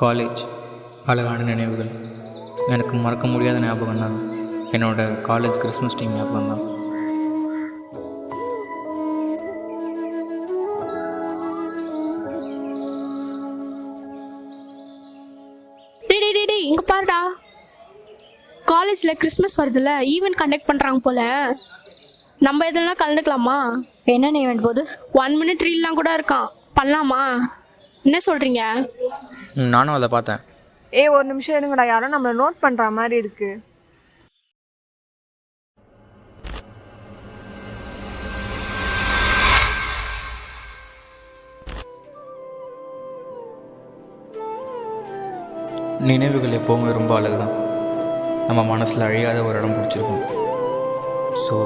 College அழகான நினைவுகள். எனக்கு மறக்க முடியாத ஞாபகம்னா என்னோடய காலேஜ் கிறிஸ்மஸ் டீம் ஞாபகம் தான். டேய் இங்க பாருடா, காலேஜ்ல கிறிஸ்மஸ் வருதுல்ல, ஈவென்ட் கண்டக்ட் பண்றாங்க போல. நம்ம எதுனா கலந்துக்கலாமா? என்னென்ன ஈவெண்ட் போது? 1 minute ரீல்லாம் கூட இருக்கான், பண்ணலாமா? என்ன சொல்றீங்க? நானும் அதை பார்த்தேன். ஒரு நிமிஷம் இருங்கடா, யாரும் நம்மளை நோட் பண்ற மாதிரி இருக்கு. நினைவுகள் எப்போவுமே ரொம்ப அழகு தான். நம்ம மனசில் அழியாத ஒரு இடம் பிடிச்சிருக்கும். ஸோ